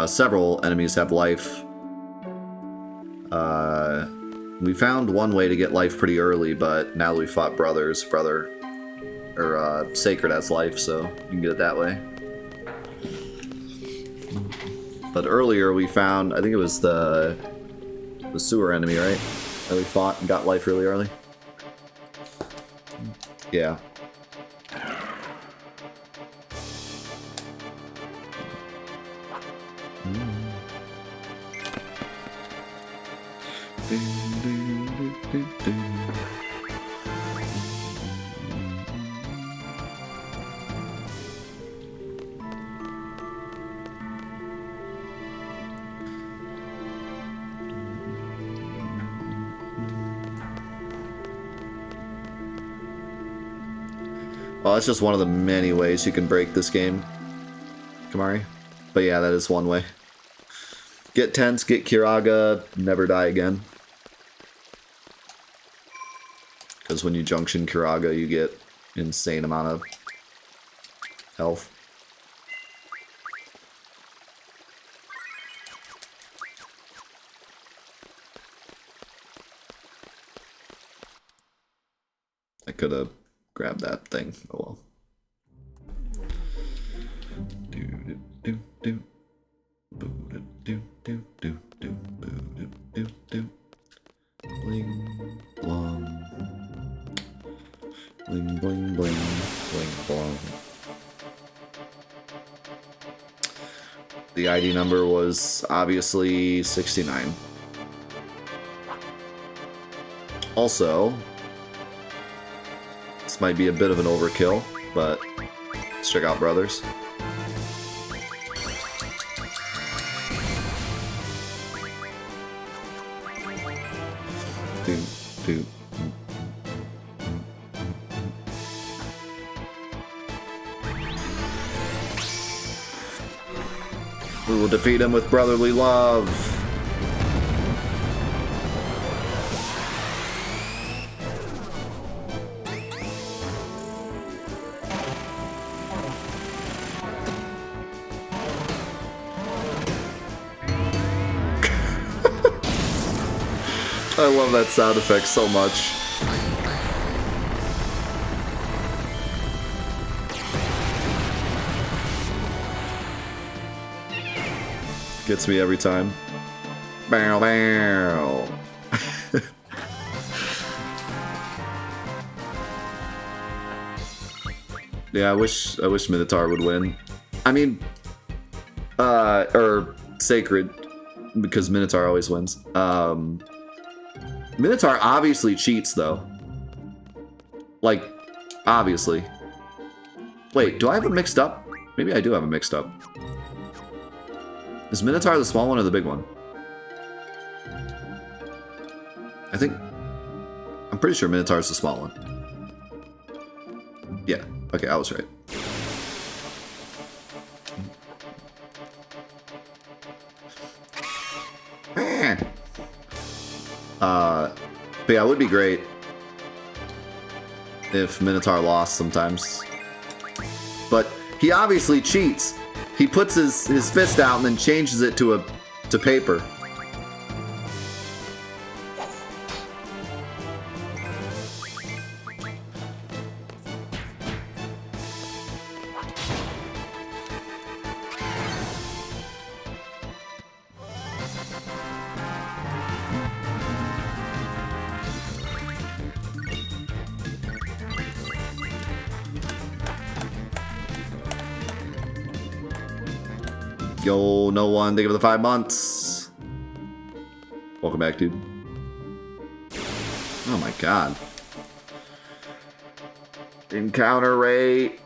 Several enemies have life. We found one way to get life pretty early, but now that we fought Sacred has life, so you can get it that way. But earlier we found, I think it was the sewer enemy, right? That we fought and got life really early. Yeah. Well, that's just one of the many ways you can break this game, Kamari. But yeah, that is one way. Get tense, get Kiraga, never die again. Because when you junction Kiraga, you get insane amount of health. I could have grabbed that thing. Oh well. Bling blong. Bling bling bling bling blong. The ID number was obviously 69. Also, this might be a bit of an overkill, but let's check out Brothers. We will defeat him with brotherly love. I love that sound effect so much. Gets me every time. Bow bow. Yeah, I wish Minotaur would win. I mean, or Sacred, because Minotaur always wins. Minotaur obviously cheats, though. Like, obviously. Wait, do I have it mixed up? Maybe I do have it mixed up. Is Minotaur the small one or the big one? I'm pretty sure Minotaur's the small one. Yeah, okay, I was right. But yeah, it would be great if Minotaur lost sometimes. But he obviously cheats. He puts his fist out and then changes it to paper. Yo, no one, thank you for the 5 months. Welcome back, dude. Oh my god. Encounter rate.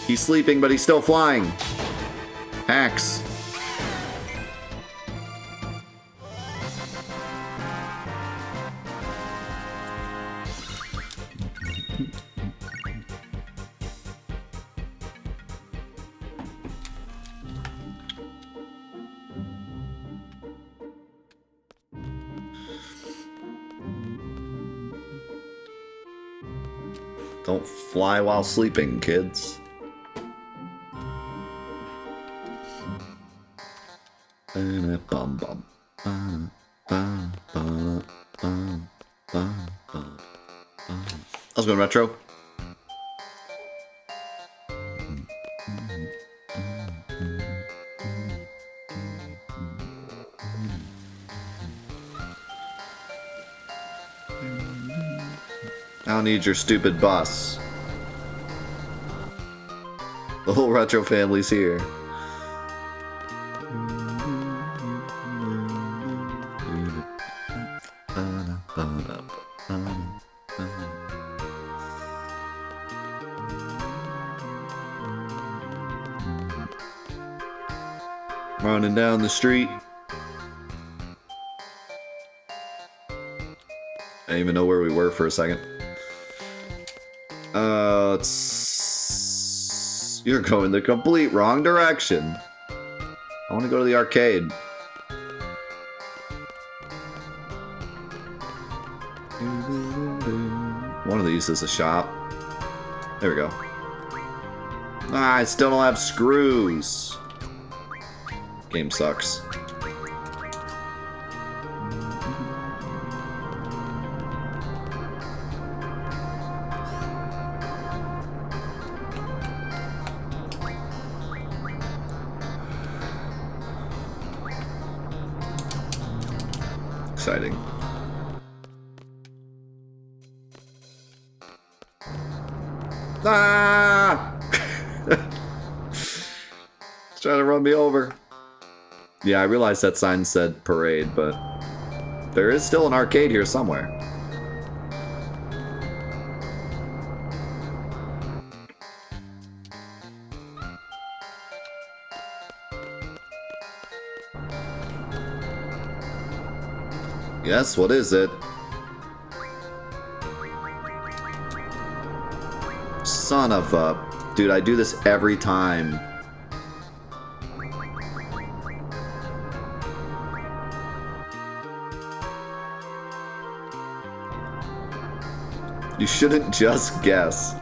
He's sleeping, but he's still flying. Hacks. Don't fly while sleeping, kids. I was going retro. I don't need your stupid bus. The whole retro family's here. Running down the street. I didn't even know where we were for a second. You're going the complete wrong direction. I want to go to the arcade. One of these is a shop. There we go. Ah, I still don't have screws. Game sucks. Exciting. Ah! It's trying to run me over. Yeah, I realized that sign said parade, but there is still an arcade here somewhere. Yes, what is it? Son of a... Dude, I do this every time. You shouldn't just guess.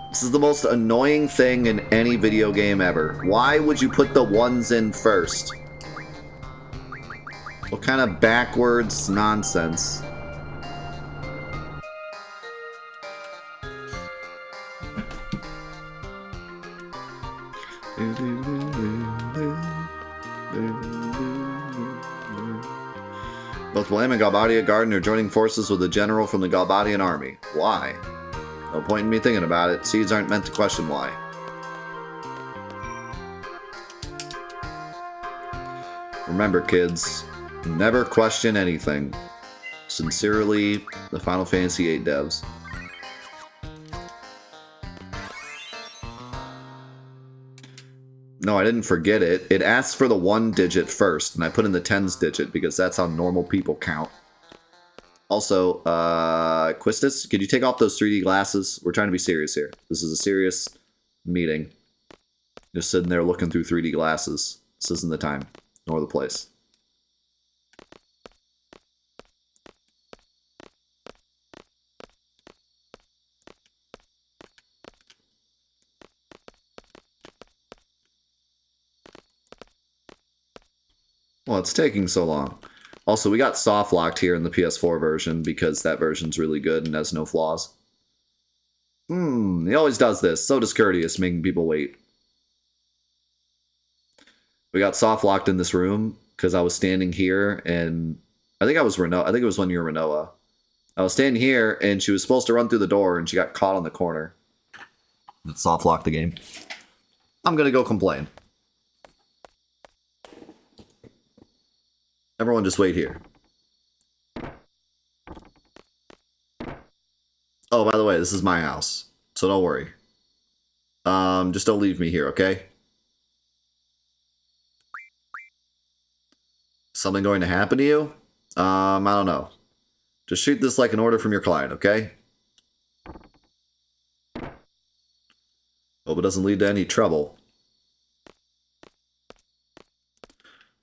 This is the most annoying thing in any video game ever. Why would you put the ones in first? What kind of backwards nonsense? Both Blam and Galbadia Garden are joining forces with a general from the Galbadian army. Why? No point in me thinking about it. Seeds aren't meant to question why. Remember, kids, never question anything. Sincerely, the Final Fantasy VIII devs. No, I didn't forget it. It asks for the 1 digit first, and I put in the tens digit because that's how normal people count. Also, Quistis, could you take off those 3D glasses? We're trying to be serious here. This is a serious meeting. Just sitting there looking through 3D glasses. This isn't the time, nor the place. Well, it's taking so long. Also, we got soft locked here in the PS4 version because that version's really good and has no flaws. He always does this. So discourteous, making people wait. We got soft locked in this room because I was standing here and I think I was Rinoa. I think it was when you were Rinoa. I was standing here and she was supposed to run through the door and she got caught on the corner. It soft locked the game. I'm gonna go complain. Everyone just wait here. Oh, by the way, this is my house, so don't worry. Just don't leave me here, okay? Something going to happen to you? I don't know. Just treat this like an order from your client, okay? Hope it doesn't lead to any trouble.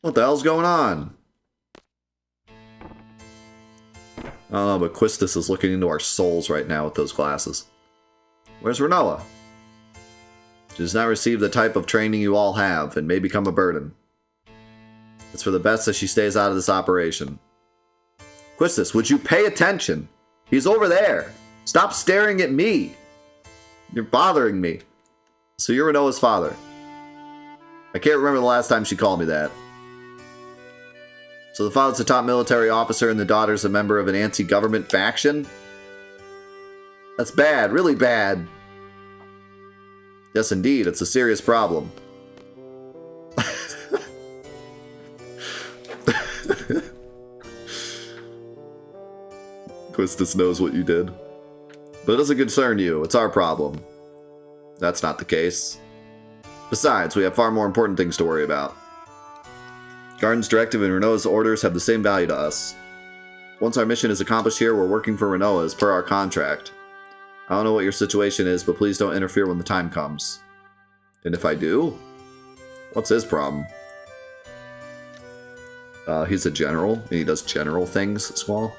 What the hell's going on? I don't know, but Quistis is looking into our souls right now with those glasses. Where's Rinoa? She does not receive the type of training you all have and may become a burden. It's for the best that she stays out of this operation. Quistis, would you pay attention? He's over there. Stop staring at me. You're bothering me. So you're Rinoa's father. I can't remember the last time she called me that. So the father's a top military officer and the daughter's a member of an anti-government faction? That's bad, really bad. Yes, indeed, it's a serious problem. Quistis knows what you did. But it doesn't concern you, it's our problem. That's not the case. Besides, we have far more important things to worry about. Garden's directive and Rinoa's orders have the same value to us. Once our mission is accomplished here, we're working for Rinoa as per our contract. I don't know what your situation is, but please don't interfere when the time comes. And if I do? What's his problem? He's a general, and he does general things, Squall.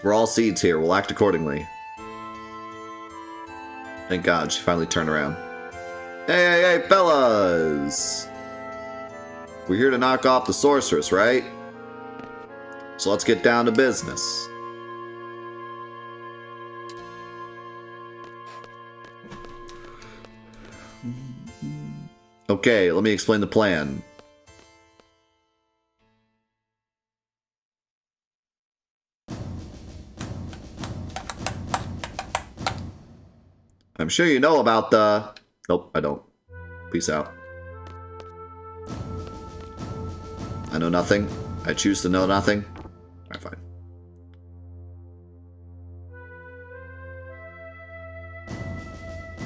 We're all seeds here, we'll act accordingly. Thank God, she finally turned around. Hey, fellas! We're here to knock off the Sorceress, right? So let's get down to business. Okay, let me explain the plan. I'm sure you know about the... Nope, I don't. Peace out. I know nothing. I choose to know nothing. Alright, fine.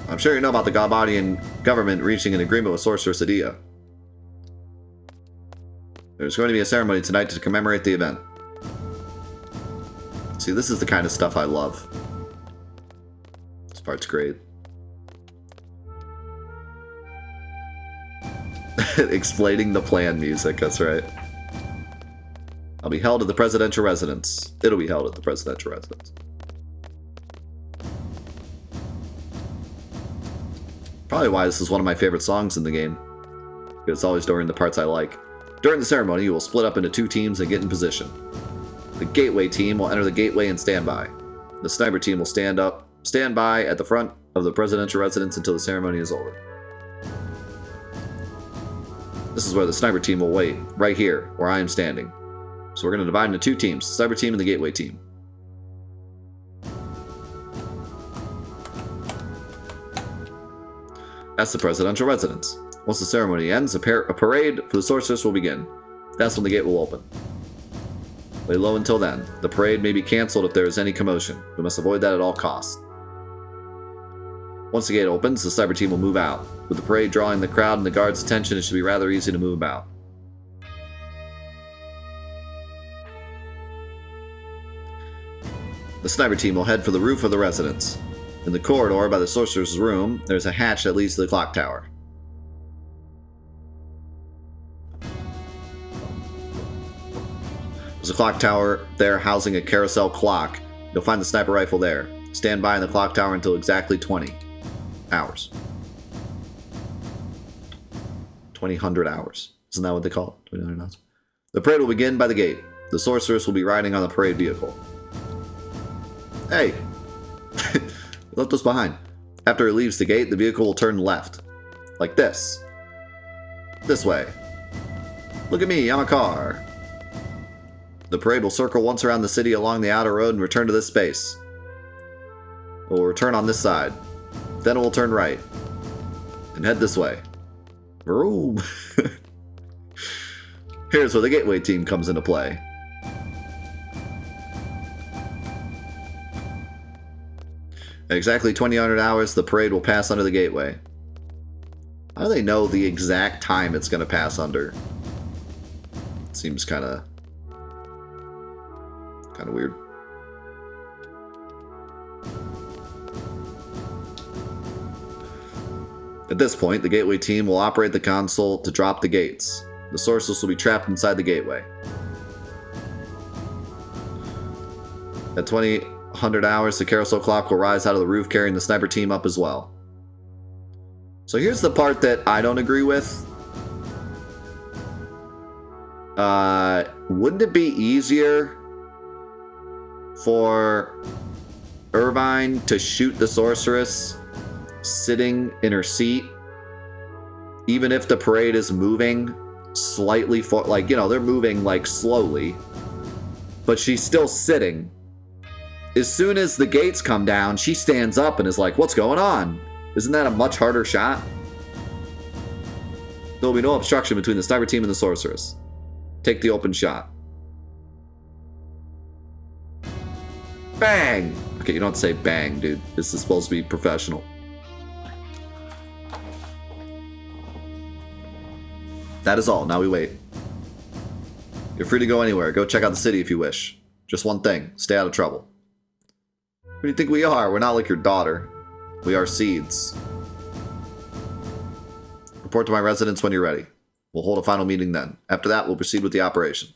I'm sure you know about the Gabadian government reaching an agreement with Sorceress Adia. There's going to be a ceremony tonight to commemorate the event. See, this is the kind of stuff I love. This part's great. Explaining the plan music, that's right. I'll be held at the presidential residence. It'll be held at the presidential residence. Probably why this is one of my favorite songs in the game. Because it's always during the parts I like. During the ceremony, you will split up into 2 teams and get in position. The gateway team will enter the gateway and stand by. The sniper team will stand by at the front of the presidential residence until the ceremony is over. This is where the sniper team will wait, right here, where I am standing. So we're going to divide into 2 teams, the sniper team and the gateway team. That's the presidential residence. Once the ceremony ends, a parade for the Sorceress will begin. That's when the gate will open. Lay low until then. The parade may be cancelled if there is any commotion. We must avoid that at all costs. Once the gate opens, the sniper team will move out. With the parade drawing the crowd and the guards' attention, it should be rather easy to move about. The sniper team will head for the roof of the residence. In the corridor by the Sorcerer's room, there's a hatch that leads to the clock tower. There's a clock tower there housing a carousel clock. You'll find the sniper rifle there. Stand by in the clock tower until exactly 20 hours. 2000 hours. Isn't that what they call it? 2000 hours. The parade will begin by the gate. The Sorceress will be riding on the parade vehicle. Hey! Left us behind. After it leaves the gate, the vehicle will turn left. Like this. This way. Look at me, I'm a car. The parade will circle once around the city along the outer road and return to this space. It will return on this side. Then it will turn right. And head this way. Vroom. Here's where the gateway team comes into play. At exactly 2000 hours, the parade will pass under the gateway. How do they know the exact time it's going to pass under? Seems kind of weird. At this point, the gateway team will operate the console to drop the gates. The Sorceress will be trapped inside the gateway. At 2000 hours, the carousel clock will rise out of the roof, carrying the sniper team up as well. So here's the part that I don't agree with. Wouldn't it be easier for Irvine to shoot the Sorceress sitting in her seat, even if the parade is moving slightly for, like, you know, they're moving like slowly, but she's still sitting. As soon as the gates come down, she stands up and is like, what's going on? Isn't that a much harder shot? There will be no obstruction between the sniper team and the Sorceress. Take the open shot. Bang! Okay, you don't have to say bang, dude. This is supposed to be professional. That is all. Now we wait. You're free to go anywhere. Go check out the city if you wish. Just one thing. Stay out of trouble. Who do you think we are? We're not like your daughter. We are seeds. Report to my residence when you're ready. We'll hold a final meeting then. After that, we'll proceed with the operation.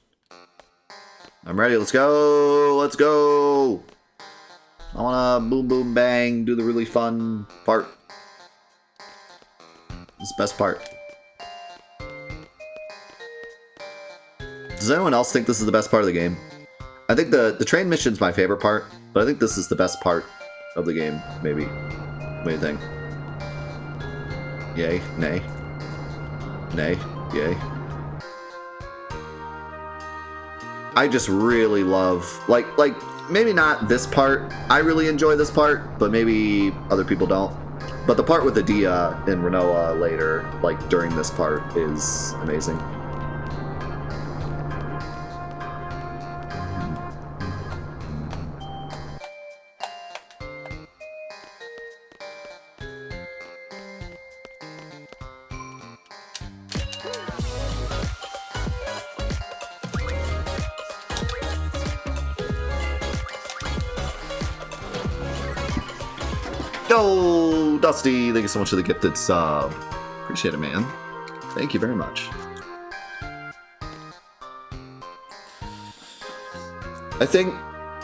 I'm ready. Let's go. Let's go. I want to boom, boom, bang. Do the really fun part. This is the best part. Does anyone else think this is the best part of the game? I think the train mission's my favorite part, but I think this is the best part of the game, maybe. What do you think? Yay? Nay? Nay? Yay? I just really love, like, maybe not this part. I really enjoy this part, but maybe other people don't. But the part with the Dia and Rinoa later, like, during this part, is amazing. Yo, Dusty, thank you so much for the gifted sub. Appreciate it, man. Thank you very much. I think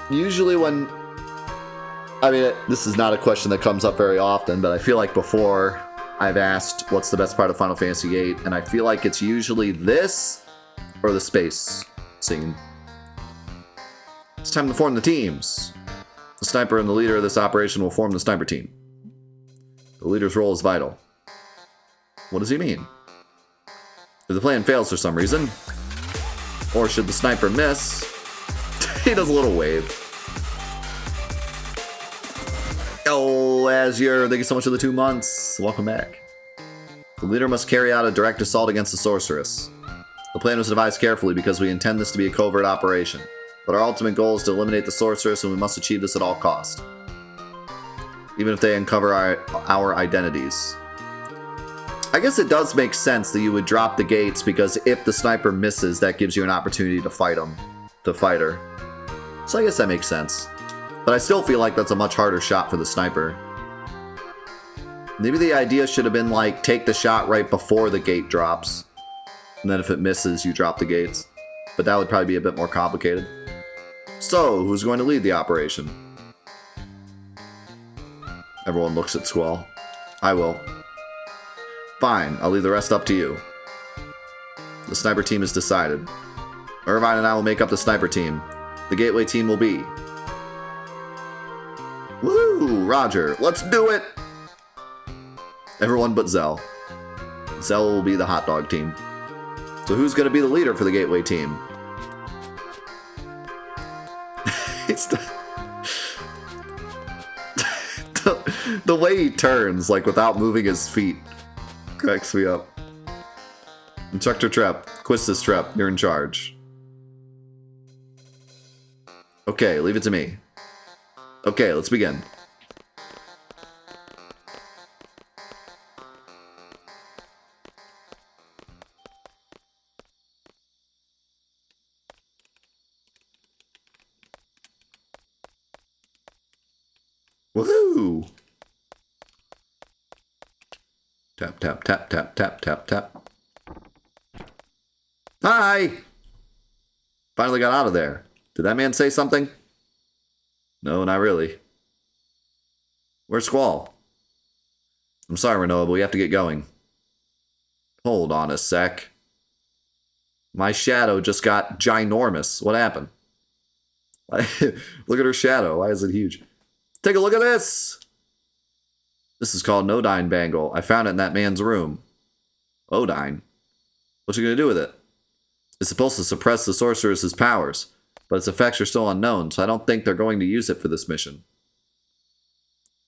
usually when, I mean, this is not a question that comes up very often, but I feel like before I've asked what's the best part of Final Fantasy VIII, and I feel like it's usually this or the space scene. It's time to form the teams. The sniper and the leader of this operation will form the sniper team. The leader's role is vital. What does he mean? If the plan fails for some reason, or should the sniper miss, he does a little wave. Oh, Azure, thank you so much for the 2 months. Welcome back. The leader must carry out a direct assault against the Sorceress. The plan was devised carefully because we intend this to be a covert operation. But our ultimate goal is to eliminate the Sorceress, and we must achieve this at all costs. Even if they uncover our identities. I guess it does make sense that you would drop the gates, because if the sniper misses, that gives you an opportunity to fight her. So I guess that makes sense. But I still feel like that's a much harder shot for the sniper. Maybe the idea should have been like, take the shot right before the gate drops. And then if it misses, you drop the gates. But that would probably be a bit more complicated. So, who's going to lead the operation? Everyone looks at Squall. I will. Fine, I'll leave the rest up to you. The sniper team is decided. Irvine and I will make up the sniper team. The gateway team will be... Woo! Roger, let's do it! Everyone but Zell. Zell will be the hot dog team. So who's going to be the leader for the gateway team? The way he turns, like, without moving his feet, cracks me up. Instructor Trep, Quistis Trep, you're in charge. Okay, leave it to me. Okay, let's begin. Woohoo! Tap, tap, tap, tap, tap, tap, tap. Hi! Finally got out of there. Did that man say something? No, not really. Where's Squall? I'm sorry, Rinoa, but we have to get going. Hold on a sec. My shadow just got ginormous. What happened? Look at her shadow. Why is it huge? Take a look at this! This is called an Odine bangle. I found it in that man's room. Odine? What you gonna do with it? It's supposed to suppress the Sorceress's powers, but its effects are still unknown, so I don't think they're going to use it for this mission.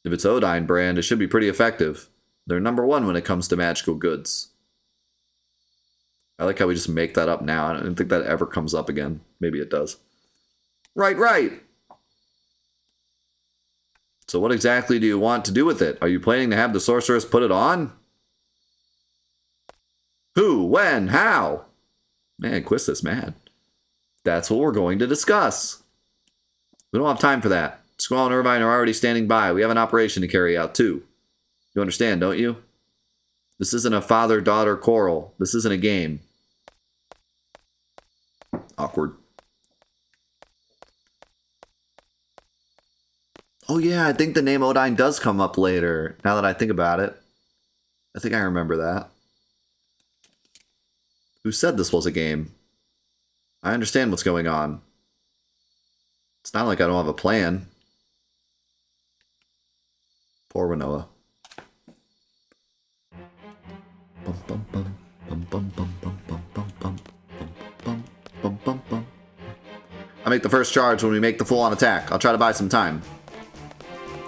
If it's Odine brand, it should be pretty effective. They're #1 when it comes to magical goods. I like how we just make that up now. I don't think that ever comes up again. Maybe it does. Right. So what exactly do you want to do with it? Are you planning to have the Sorceress put it on? Who? When? How? Man, Quistis mad. That's what we're going to discuss. We don't have time for that. Squall and Irvine are already standing by. We have an operation to carry out, too. You understand, don't you? This isn't a father-daughter quarrel. This isn't a game. Awkward. Oh yeah, I think the name Odine does come up later, now that I think about it. I think I remember that. Who said this was a game? I understand what's going on. It's not like I don't have a plan. Poor Rinoa. I make the first charge when we make the full-on attack. I'll try to buy some time.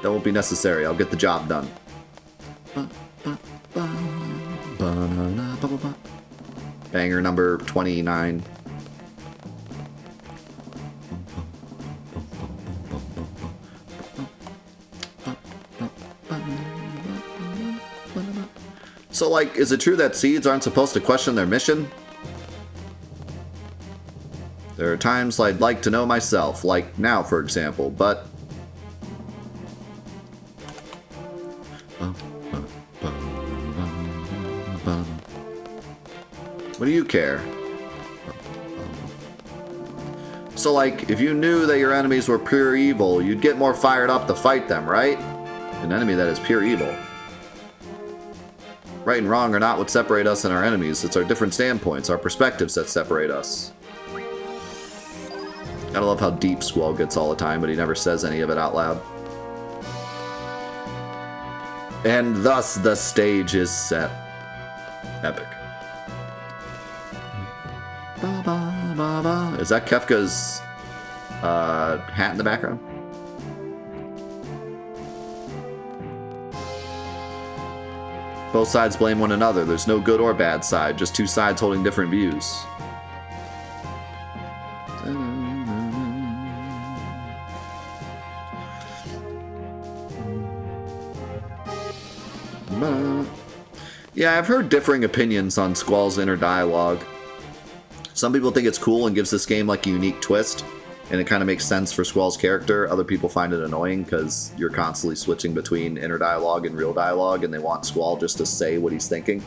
That won't be necessary. I'll get the job done. Banger number 29. So, like, is it true that seeds aren't supposed to question their mission? There are times I'd like to know myself, like now, for example, but... What do you care? So, like, if you knew that your enemies were pure evil, you'd get more fired up to fight them, right? An enemy that is pure evil. Right and wrong are not what separate us and our enemies. It's our different standpoints, our perspectives that separate us. Gotta love how deep Squall gets all the time, but he never says any of it out loud. And thus the stage is set. Epic. Is that Kefka's hat in the background? Both sides blame one another. There's no good or bad side, just two sides holding different views. Yeah, I've heard differing opinions on Squall's inner dialogue. Some people think it's cool and gives this game like a unique twist, and it kind of makes sense for Squall's character. Other people find it annoying because you're constantly switching between inner dialogue and real dialogue, and they want Squall just to say what he's thinking.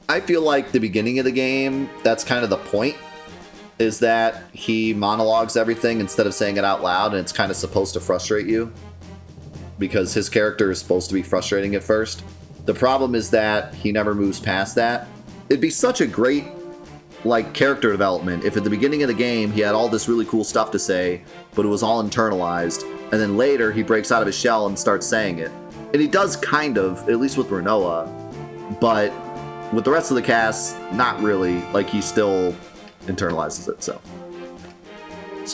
I feel like the beginning of the game, that's kind of the point, is that he monologues everything instead of saying it out loud, and it's kind of supposed to frustrate you because his character is supposed to be frustrating at first. The problem is that he never moves past that. It'd be such a great like character development if at the beginning of the game he had all this really cool stuff to say, but it was all internalized, and then later he breaks out of his shell and starts saying it. And he does kind of, at least with Rinoa, but with the rest of the cast, not really. Like, he still internalizes it, so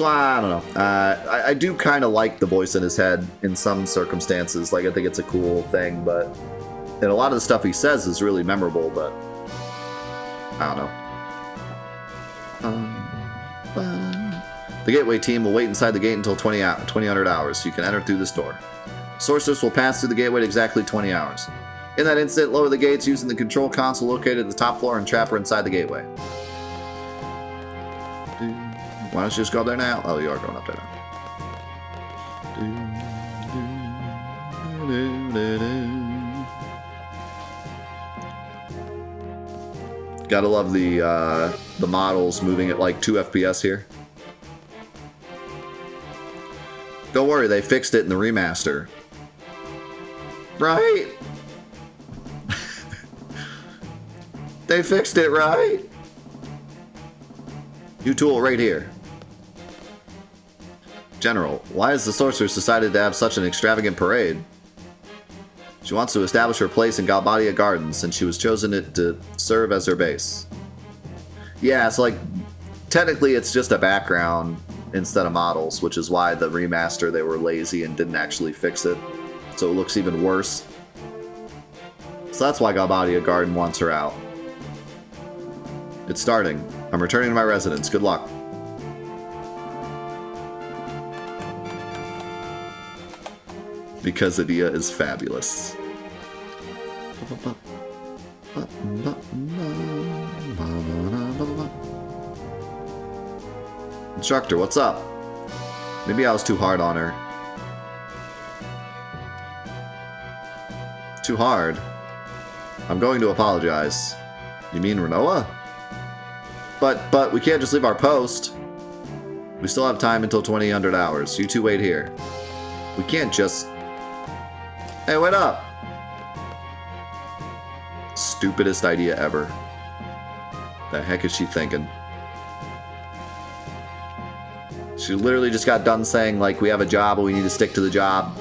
I don't know. I do kind of like the voice in his head in some circumstances. Like, I think it's a cool thing, but and a lot of the stuff he says is really memorable, but I don't know. The gateway team will wait inside the gate until 2000 hours, so you can enter through this door. Sorceress will pass through the gateway at exactly 20 hours. In that instant, lower the gates using the control console located at the top floor and trap her inside the gateway. Why don't you just go up there now? Oh, you are going up there now. Gotta love the models moving at like 2 FPS here. Don't worry, they fixed it in the remaster. Right? They fixed it, right? New tool right here. General, why has the Sorceress decided to have such an extravagant parade? She wants to establish her place in Galbadia Gardens, and she was chosen to serve as her base. Yeah, so like, technically it's just a background instead of models, which is why the remaster, they were lazy and didn't actually fix it. So it looks even worse. So that's why Galbadia Garden wants her out. It's starting. I'm returning to my residence. Good luck. Because Adia is fabulous. Instructor, what's up? Maybe I was too hard on her. Too hard? I'm going to apologize. You mean Rinoa? But we can't just leave our post. We still have time until 2000 hours. You two wait here. We can't just... Hey, wait up! Stupidest idea ever. The heck is she thinking? She literally just got done saying, like, we have a job, but we need to stick to the job.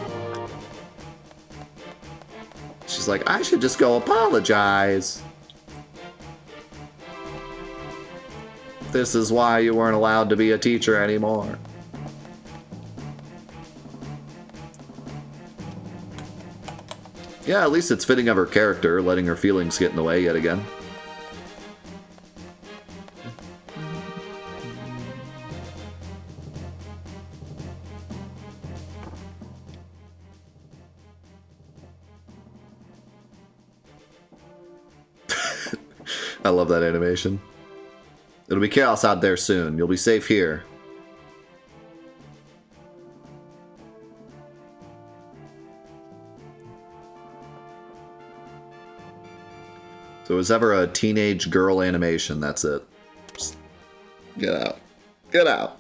She's like, I should just go apologize. This is why you weren't allowed to be a teacher anymore. Yeah, at least it's fitting of her character, letting her feelings get in the way yet again. I love that animation. It'll be chaos out there soon. You'll be safe here. If there was ever a teenage girl animation, that's it. Just get out. Get out.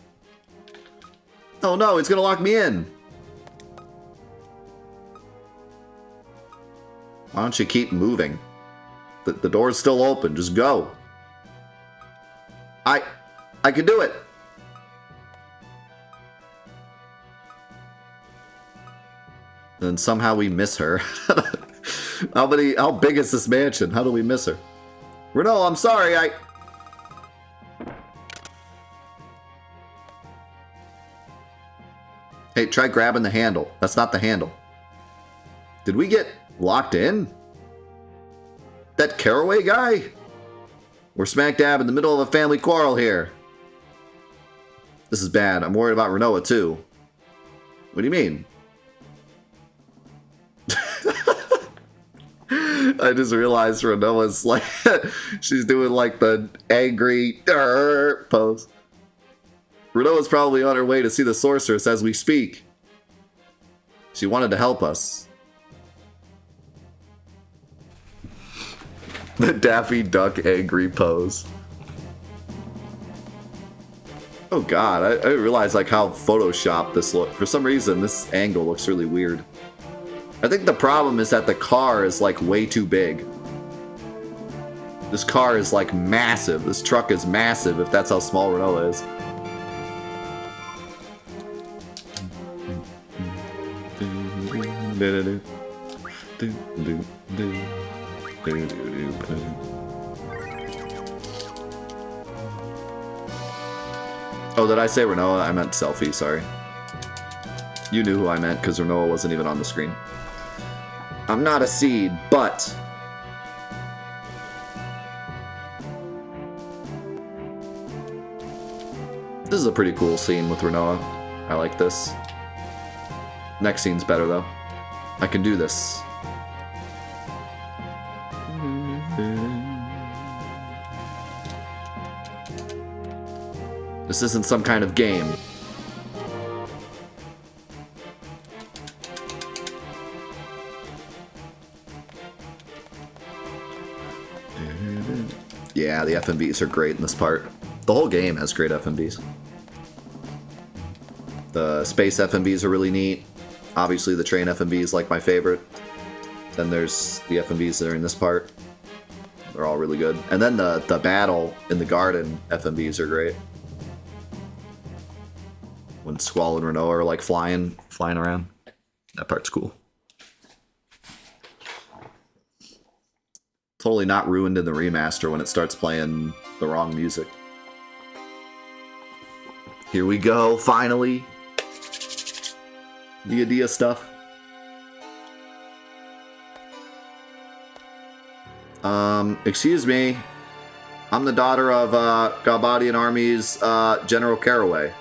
Oh no, he's gonna lock me in. Why don't you keep moving? The door's still open. Just go. I can do it. Then somehow we miss her. How big is this mansion? How do we miss her? Rinoa, I'm sorry, Hey, try grabbing the handle. That's not the handle. Did we get locked in? That Caraway guy? We're smack dab in the middle of a family quarrel here. This is bad. I'm worried about Rinoa too. What do you mean? I just realized Rinoa's like, she's doing like the angry pose. Rinoa's probably on her way to see the Sorceress as we speak. She wanted to help us. The Daffy Duck angry pose. Oh god, I didn't realize like how photoshopped this looked. For some reason, this angle looks really weird. I think the problem is that the car is like way too big. This car is like massive. This truck is massive if that's how small Rinoa is. Oh, did I say Rinoa? I meant Selfie, sorry. You knew who I meant because Rinoa wasn't even on the screen. I'm not a seed, but... This is a pretty cool scene with Rinoa. I like this. Next scene's better, though. I can do this. This isn't some kind of game. Yeah, the FMVs are great in this part. The whole game has great FMVs. The space FMVs are really neat. Obviously, the train FMV is like my favorite. Then there's the FMVs that are in this part. They're all really good. And then the battle in the garden FMVs are great. When Squall and Rinoa are like flying around. That part's cool. Totally not ruined in the remaster when it starts playing the wrong music. Here we go, finally. The Adia stuff. Excuse me. I'm the daughter of Galbadian Army's General Caraway.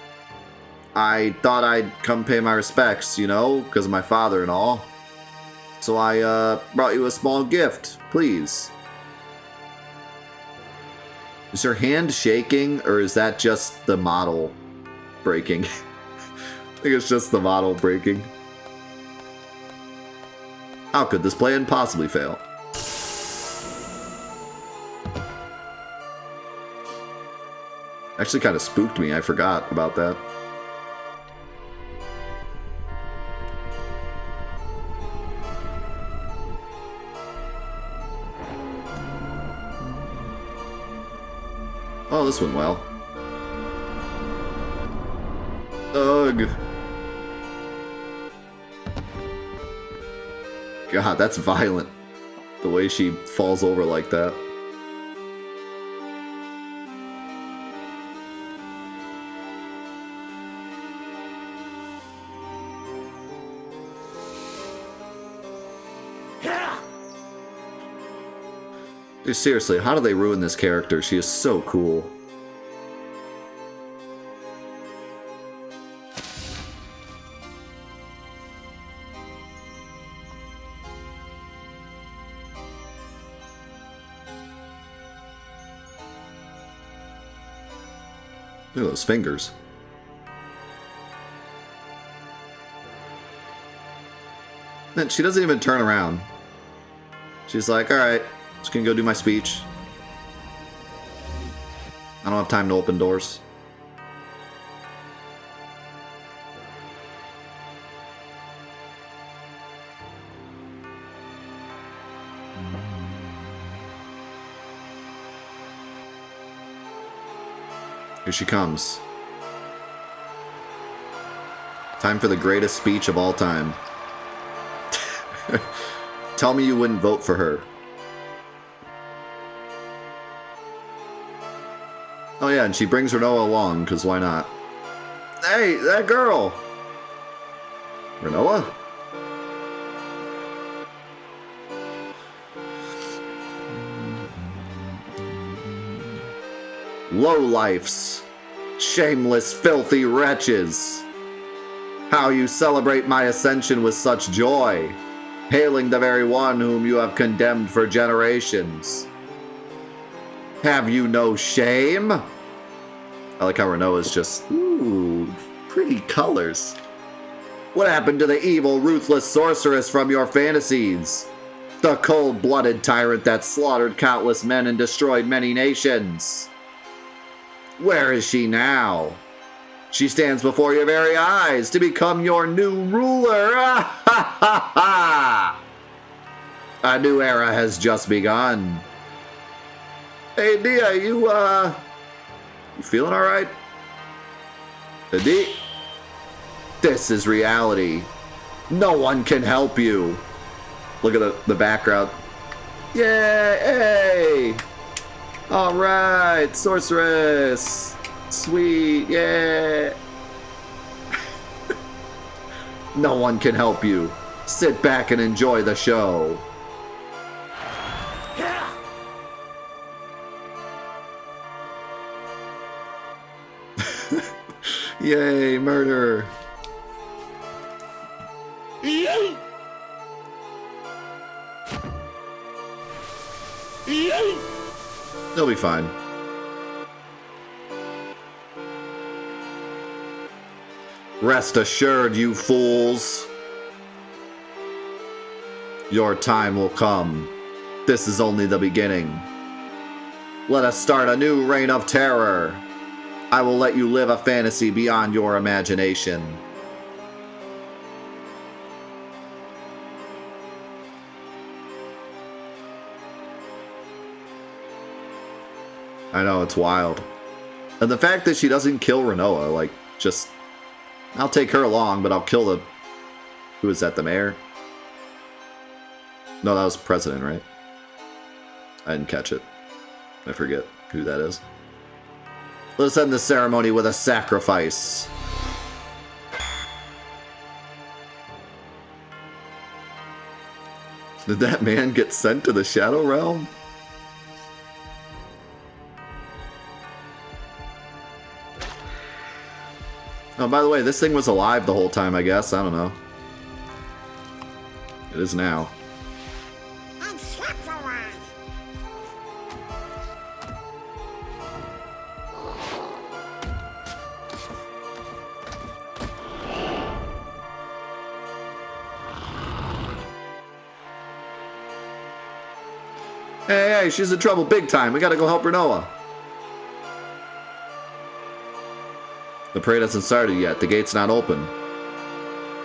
I thought I'd come pay my respects, you know, because of my father and all. So I brought you a small gift, please. Is your hand shaking, or is that just the model breaking? I think it's just the model breaking. How could this plan possibly fail? Actually kind of spooked me, I forgot about that. Oh, this went well. Ugh. God, that's violent. The way she falls over like that. Dude, seriously, how do they ruin this character? She is so cool. Look at those fingers. Then she doesn't even turn around. She's like, alright, just gonna go do my speech. I don't have time to open doors. Here she comes. Time for the greatest speech of all time. Tell me you wouldn't vote for her. Oh yeah, and she brings Rinoa along, because why not? Hey, that girl! Rinoa? Lowlifes! Shameless, filthy wretches! How you celebrate my ascension with such joy, hailing the very one whom you have condemned for generations. Have you no shame? I like how Rinoa's just, ooh, pretty colors. What happened to the evil, ruthless sorceress from your fantasies? The cold-blooded tyrant that slaughtered countless men and destroyed many nations. Where is she now? She stands before your very eyes to become your new ruler. A new era has just begun. Hey, Dia, you feeling alright? Dia? This is reality. No one can help you. Look at the background. Yay! Hey! Alright, Sorceress! Sweet, yeah! No one can help you. Sit back and enjoy the show. Yay, murder! They'll be fine. Rest assured, you fools. Your time will come. This is only the beginning. Let us start a new reign of terror. I will let you live a fantasy beyond your imagination. I know, it's wild. And the fact that she doesn't kill Rinoa, like, just... I'll take her along, but I'll kill the... Who is that, the mayor? No, that was president, right? I didn't catch it. I forget who that is. Let's end the ceremony with a sacrifice. Did that man get sent to the Shadow Realm? Oh, by the way, this thing was alive the whole time, I guess. I don't know. It is now. Hey, she's in trouble big time. We gotta go help Rinoa. The parade hasn't started yet. The gate's not open.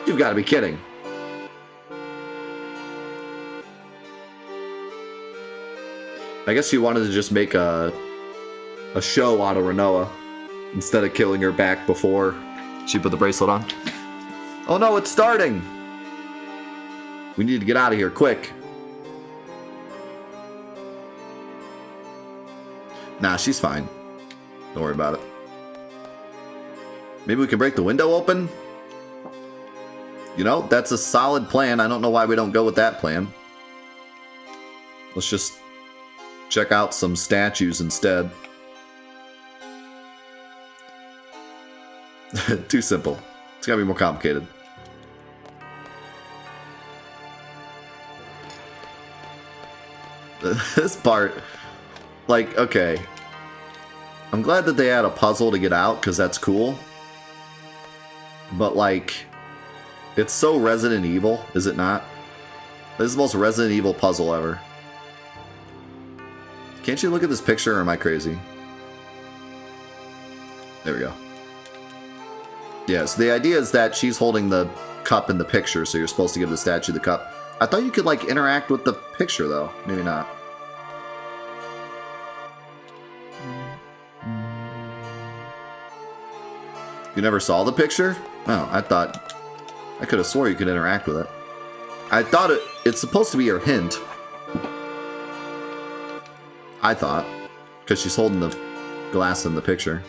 You've got to be kidding. I guess she wanted to just make a show out of Rinoa instead of killing her back before she put the bracelet on. Oh no, it's starting! We need to get out of here, quick. Nah, she's fine. Don't worry about it. Maybe we can break the window open? You know, that's a solid plan. I don't know why we don't go with that plan. Let's just check out some statues instead. Too simple. It's gotta be more complicated. This part, like, okay. I'm glad that they had a puzzle to get out, because that's cool. But, like, it's so Resident Evil, is it not? This is the most Resident Evil puzzle ever. Can't you look at this picture, or am I crazy? There we go. Yeah, so the idea is that she's holding the cup in the picture, so you're supposed to give the statue the cup. I thought you could, like, interact with the picture, though. Maybe not. You never saw the picture? Oh, I thought... I could have swore you could interact with it. I thought it's supposed to be your hint. I thought. Because she's holding the glass in the picture.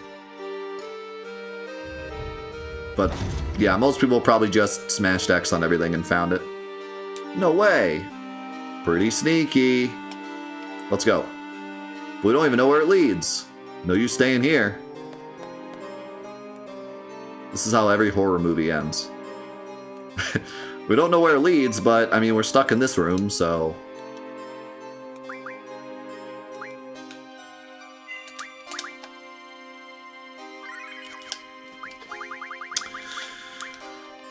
But, yeah, most people probably just smashed X on everything and found it. No way! Pretty sneaky. Let's go. We don't even know where it leads. No use staying here. This is how every horror movie ends. We don't know where it leads, but, I mean, we're stuck in this room, so...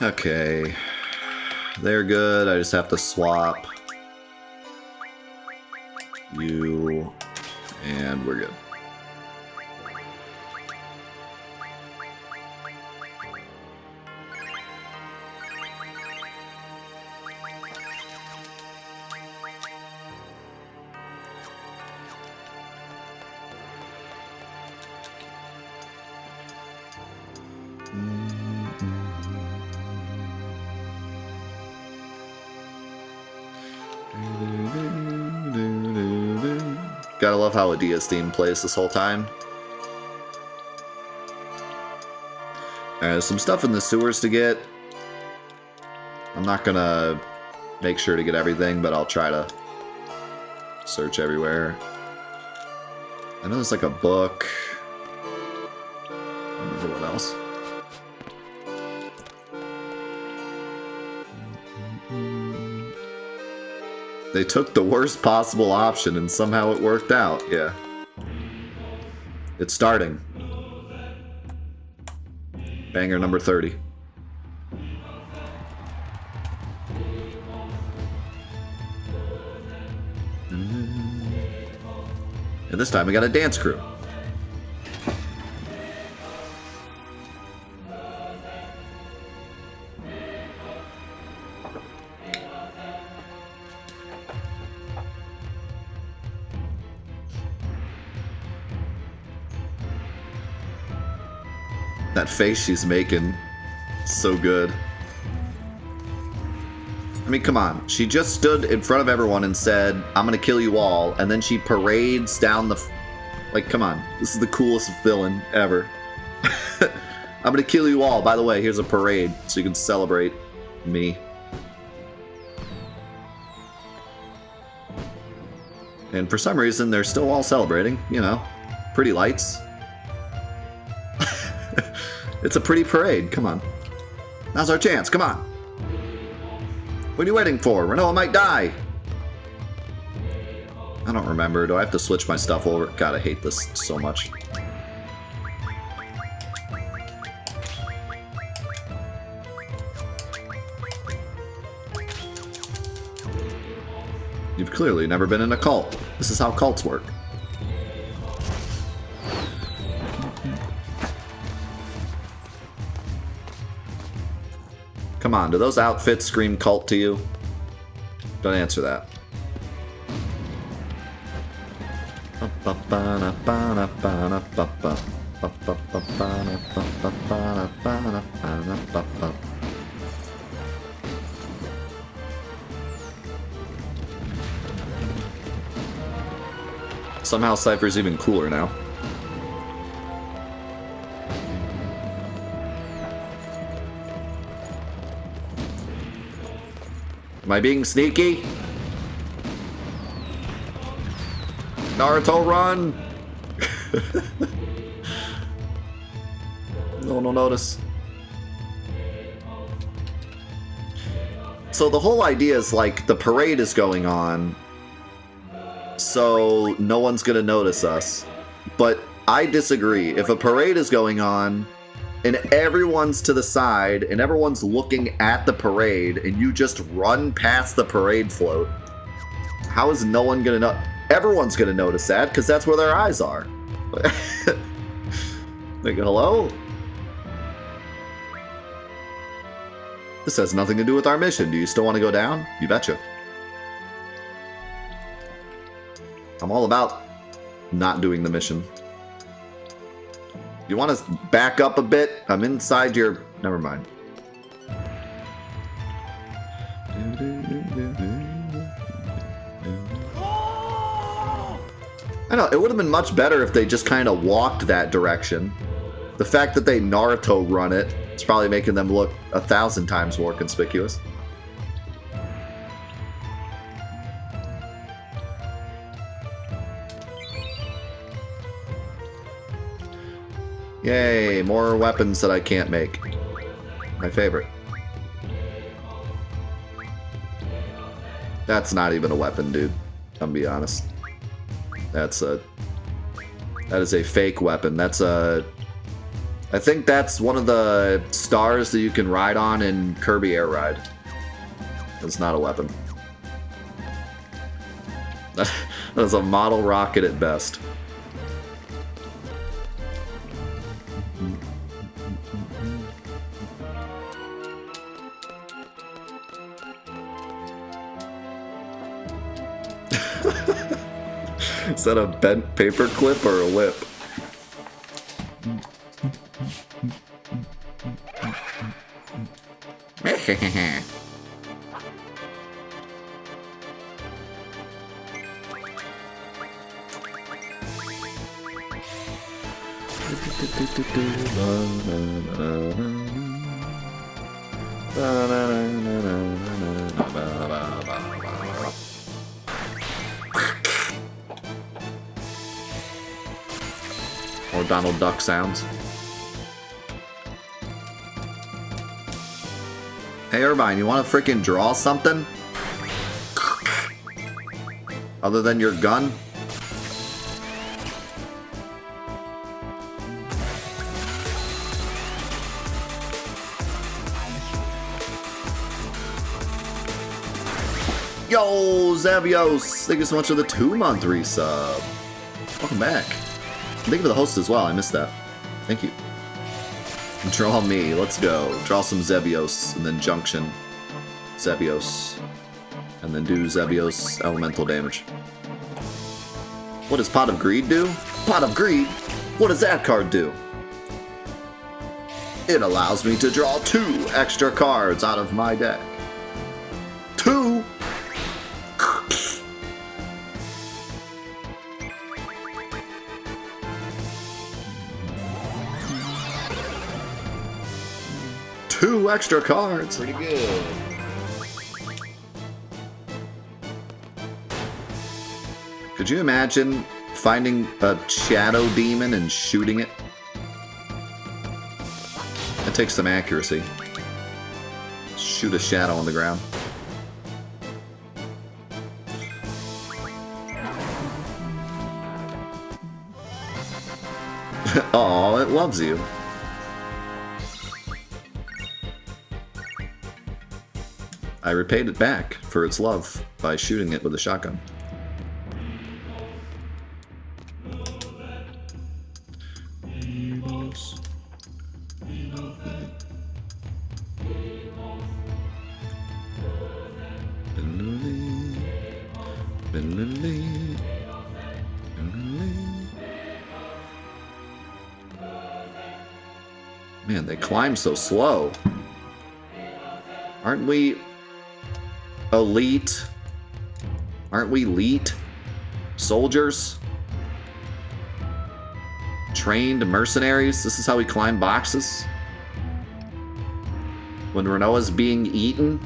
Okay. They're good, I just have to swap you, and we're good. Gotta love how Adia's theme plays this whole time. There's some stuff in the sewers to get. I'm not gonna make sure to get everything, but I'll try to search everywhere. I know there's like a book. I don't remember what else. They took the worst possible option and somehow it worked out, yeah. It's starting. Banger number 30. And this time we got a dance crew. That face she's making, so good. I mean, come on. She just stood in front of everyone and said, I'm gonna kill you all, and then she parades down the... Like, come on. This is the coolest villain ever. I'm gonna kill you all. By the way, here's a parade, so you can celebrate me. And for some reason, they're still all celebrating, you know. Pretty lights. It's a pretty parade, come on. Now's our chance, come on. What are you waiting for? Rinoa might die. I don't remember. Do I have to switch my stuff over? God, I hate this so much. You've clearly never been in a cult. This is how cults work. Come on, do those outfits scream cult to you? Don't answer that. Somehow Cypher's even cooler now. Am I being sneaky? Naruto, run! No one will notice. So the whole idea is like the parade is going on, so no one's gonna notice us. But I disagree. If a parade is going on and everyone's to the side and everyone's looking at the parade and you just run past the parade float, how is no one gonna know? Everyone's gonna notice that because that's where their eyes are. Like, hello? This has nothing to do with our mission. Do you still want to go down? You betcha. I'm all about not doing the mission. You want to back up a bit? I'm inside your... Never mind. I know, it would have been much better if they just kind of walked that direction. The fact that they Naruto run it is probably making them look 1,000 times more conspicuous. Yay, more weapons that I can't make. My favorite. That's not even a weapon, dude. I'm gonna be honest. That is a fake weapon. That's a... I think that's one of the stars that you can ride on in Kirby Air Ride. It's not a weapon. That is a model rocket at best. Is that a bent paper clip or a whip? Or Donald Duck sounds. Hey Irvine, you want to freaking draw something? Other than your gun? Yo, Zavios! Thank you so much for the 2-month resub. Welcome back. Thank you for the host as well, I missed that. Thank you. Draw me, let's go. Draw some Zebios, and then junction Zebios. And then do Zebios elemental damage. What does Pot of Greed do? Pot of Greed? What does that card do? It allows me to draw 2 extra cards out of my deck. 2? Two extra cards. Pretty good. Could you imagine finding a shadow demon and shooting it? That takes some accuracy. Shoot a shadow on the ground. Oh, it loves you. I repaid it back for its love by shooting it with a shotgun. Man, they climb so slow. Aren't we elite? Aren't we elite soldiers? Trained mercenaries? This is how we climb boxes? When Rinoa's being eaten?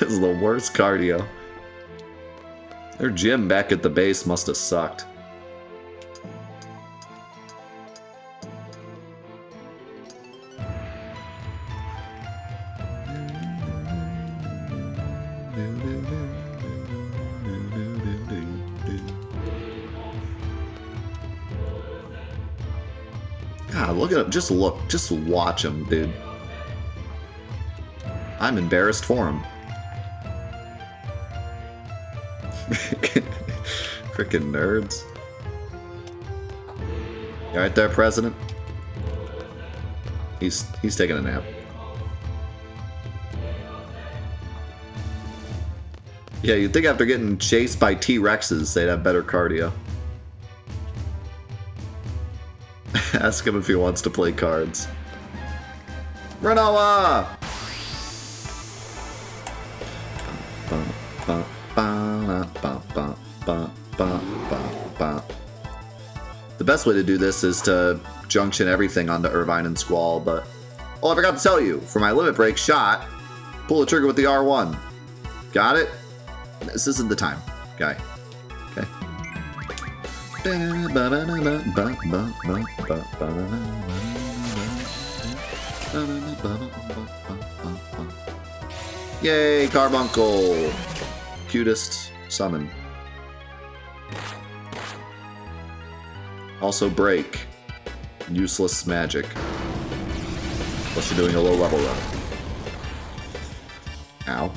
This is the worst cardio. Their gym back at the base must have sucked. God, look at him. Just look. Just watch him, dude. I'm embarrassed for him. Freaking nerds. You right there, President? He's taking a nap. Yeah, you'd think after getting chased by T-Rexes, they'd have better cardio. Ask him if he wants to play cards. Rinoa! The best way to do this is to junction everything onto Irvine and Squall, but... Oh, I forgot to tell you, for my limit break shot, pull the trigger with the R1. Got it? This isn't the time, guy. Okay. Yay, Carbuncle! Cutest summon. Also break. Useless magic. Unless you're doing a low level run. Ow.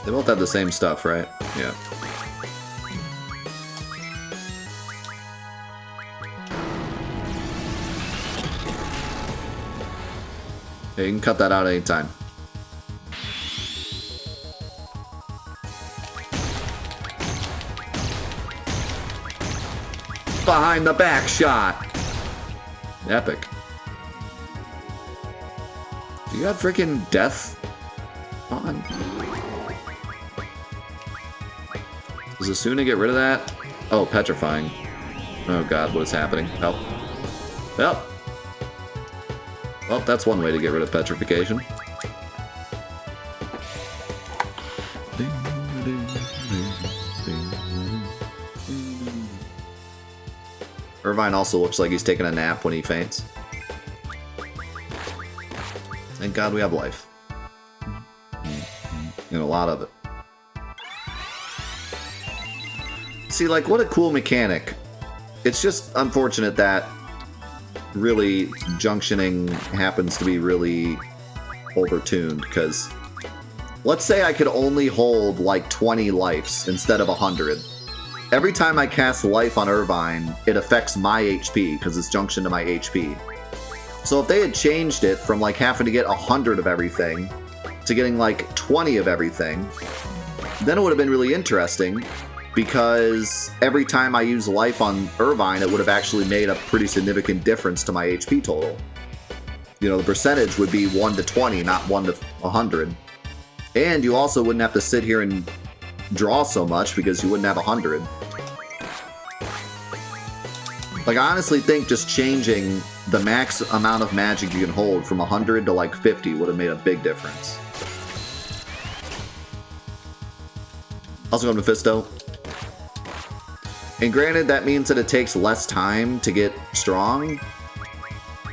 They both have the same stuff, right? Yeah. Yeah, you can cut that out anytime. Behind the back shot. Epic. Do you have freaking death on? Does Asuna get rid of that? Oh, petrifying. Oh god, what is happening? Help. Help! Well, that's one way to get rid of petrification. Irvine also looks like he's taking a nap when he faints. Thank God we have life. And a lot of it. See, like, what a cool mechanic. It's just unfortunate that really junctioning happens to be really overtuned, because let's say I could only hold like 20 lives instead of 100. Every time I cast life on Irvine, it affects my HP because it's junctioned to my HP. So if they had changed it from like having to get 100 of everything to getting like 20 of everything, then it would have been really interesting, because every time I use life on Irvine, it would have actually made a pretty significant difference to my HP total. You know, the percentage would be 1 to 20, not 1 to 100. And you also wouldn't have to sit here and draw so much because you wouldn't have 100. Like, I honestly think just changing the max amount of magic you can hold from 100 to like 50 would have made a big difference. Also go Mephisto. And granted, that means that it takes less time to get strong,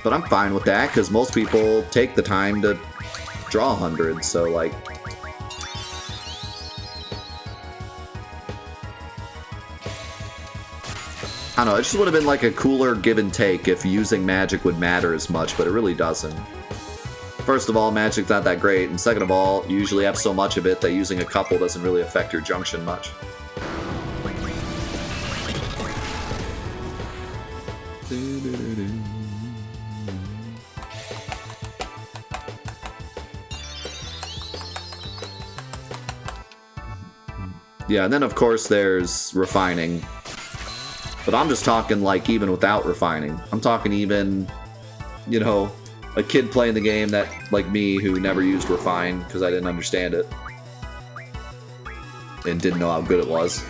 but I'm fine with that, because most people take the time to draw 100, so like... I don't know, it just would have been like a cooler give and take if using magic would matter as much, but it really doesn't. First of all, magic's not that great, and second of all, you usually have so much of it that using a couple doesn't really affect your junction much. Yeah, and then of course there's refining. But I'm just talking like even without refining. I'm talking even, you know, a kid playing the game that, like me, who never used refine because I didn't understand it. And didn't know how good it was.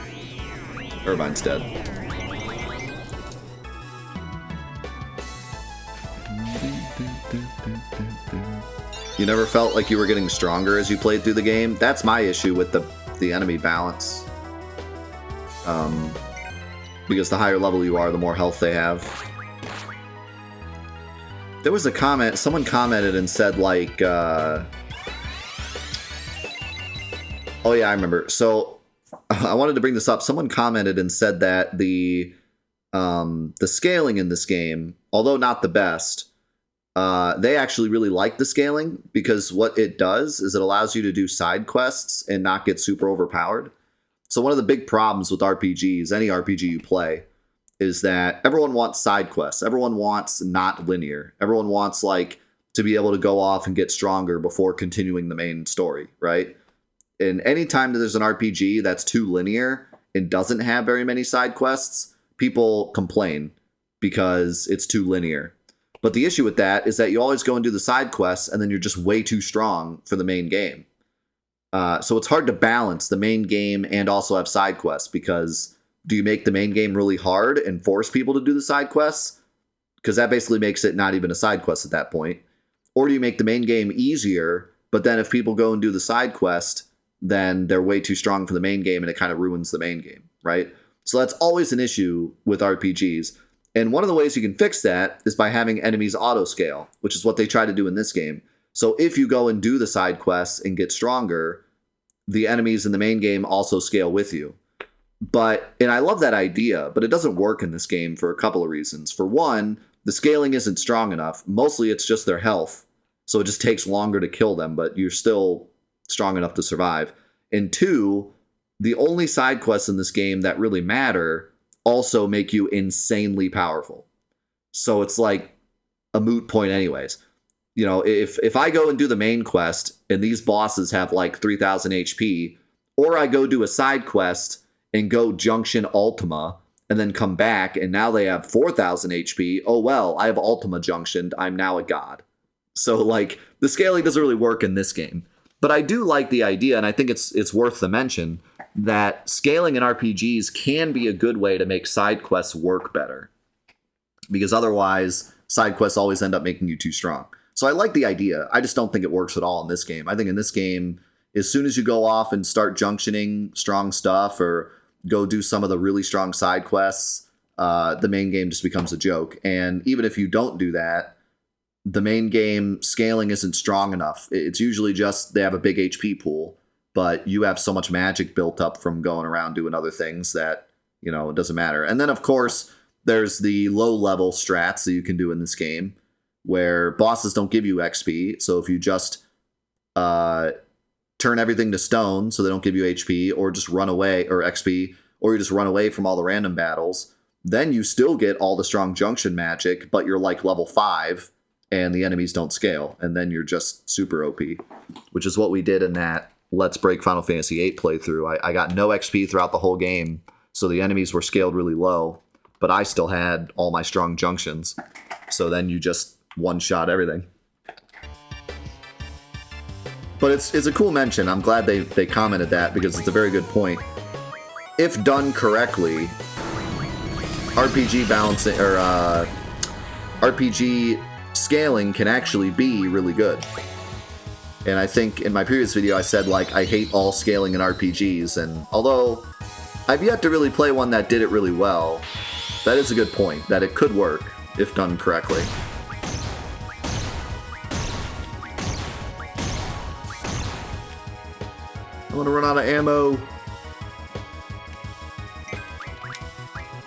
Irvine's dead. You never felt like you were getting stronger as you played through the game? That's my issue with the enemy balance. Because the higher level you are, the more health they have. There was a comment, someone commented and said like, oh yeah, I remember. So I wanted to bring this up. Someone commented and said that the scaling in this game, although not the best, they actually really like the scaling, because what it does is it allows you to do side quests and not get super overpowered. So one of the big problems with RPGs, any RPG you play, is that everyone wants side quests. Everyone wants not linear. Everyone wants like to be able to go off and get stronger before continuing the main story, right? And anytime that there's an RPG that's too linear and doesn't have very many side quests, people complain because it's too linear. But the issue with that is that you always go and do the side quests, and then you're just way too strong for the main game. So it's hard to balance the main game and also have side quests, because do you make the main game really hard and force people to do the side quests? Because that basically makes it not even a side quest at that point. Or do you make the main game easier, but then if people go and do the side quest, then they're way too strong for the main game and it kind of ruins the main game, right? So that's always an issue with RPGs. And one of the ways you can fix that is by having enemies auto-scale, which is what they try to do in this game. So if you go and do the side quests and get stronger, the enemies in the main game also scale with you. And I love that idea, but it doesn't work in this game for a couple of reasons. For one, the scaling isn't strong enough. Mostly it's just their health. So it just takes longer to kill them, but you're still strong enough to survive. And two, the only side quests in this game that really matter also make you insanely powerful. So it's like a moot point anyways. You know, if I go and do the main quest and these bosses have like 3,000 HP, or I go do a side quest and go junction Ultima and then come back and now they have 4,000 HP, oh well, I have Ultima junctioned, I'm now a god. So like the scaling doesn't really work in this game. But I do like the idea, and I think it's worth the mention, that scaling in RPGs can be a good way to make side quests work better. Because otherwise, side quests always end up making you too strong. So I like the idea. I just don't think it works at all in this game. I think in this game, as soon as you go off and start junctioning strong stuff or go do some of the really strong side quests, the main game just becomes a joke. And even if you don't do that, the main game scaling isn't strong enough. It's usually just they have a big HP pool, but you have so much magic built up from going around doing other things that, you know, it doesn't matter. And then, of course, there's the low-level strats that you can do in this game, where bosses don't give you XP. So if you just turn everything to stone so they don't give you HP, or just run away, or XP, or you just run away from all the random battles, then you still get all the strong junction magic, but you're like level 5, and the enemies don't scale, and then you're just super OP, which is what we did in that Let's Break Final Fantasy VIII playthrough. I got no XP throughout the whole game, so the enemies were scaled really low, but I still had all my strong junctions, so then you just one-shot everything. But it's a cool mention. I'm glad they commented that, because it's a very good point. If done correctly, RPG balancing, or RPG scaling can actually be really good. And I think in my previous video I said, like, I hate all scaling in RPGs, and although I've yet to really play one that did it really well, that is a good point, that it could work if done correctly. I'm gonna run out of ammo.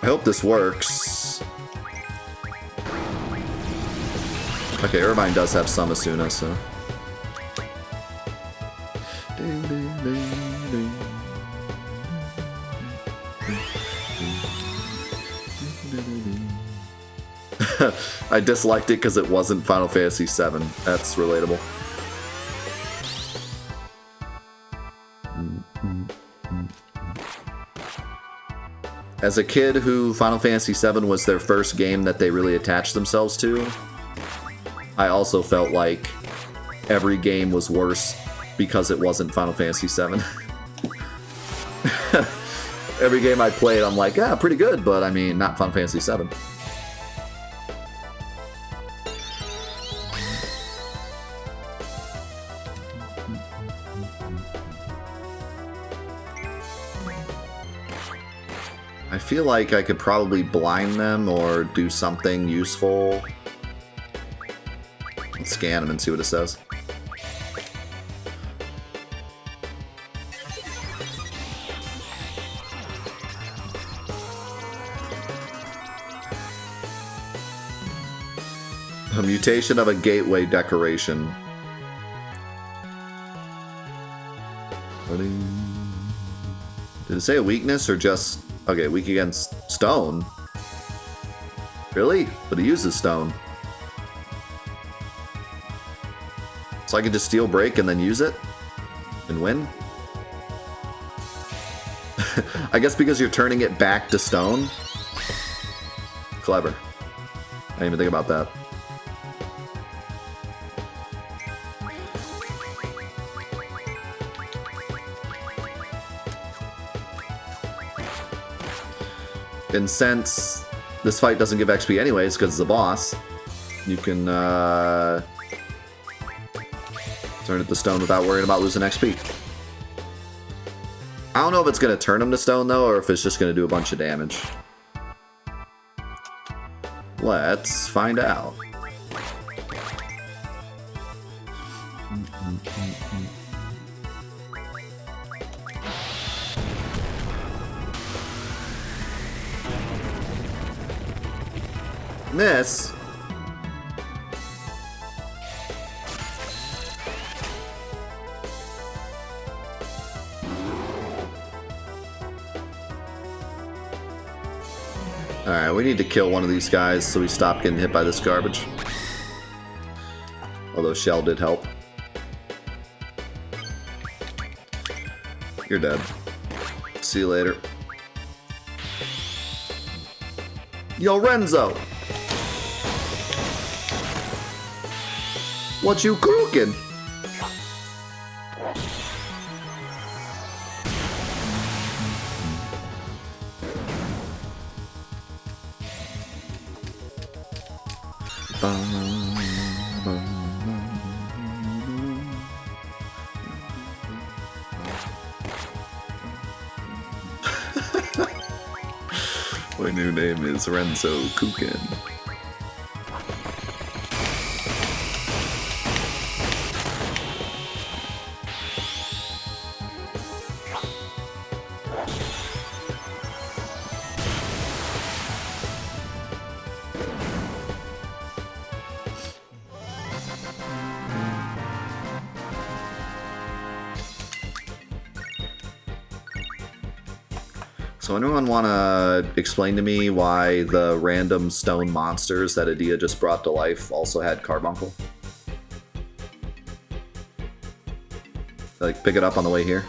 I hope this works. Okay, Irvine does have some Asuna, so. I disliked it because it wasn't Final Fantasy VII. That's relatable. As a kid who Final Fantasy VII was their first game that they really attached themselves to, I also felt like every game was worse because it wasn't Final Fantasy VII. Every game I played, I'm like, yeah, pretty good, but I mean, not Final Fantasy VII. I feel like I could probably blind them or do something useful. Let's scan them and see what it says. A mutation of a gateway decoration. Did it say a weakness or just... Okay, weak against stone. Really? But it uses stone. So I could just steal break and then use it? And win? I guess because you're turning it back to stone? Clever. I didn't even think about that. And since this fight doesn't give XP anyways, because it's a boss, you can turn it to stone without worrying about losing XP. I don't know if it's going to turn him to stone, though, or if it's just going to do a bunch of damage. Let's find out. Miss. Alright, we need to kill one of these guys so we stop getting hit by this garbage. Although Shell did help. You're dead. See you later. Yo, Renzo! What you cooking? My new name is Renzo Kukin. So anyone want to explain to me why the random stone monsters that Adia just brought to life also had Carbuncle? Like, pick it up on the way here.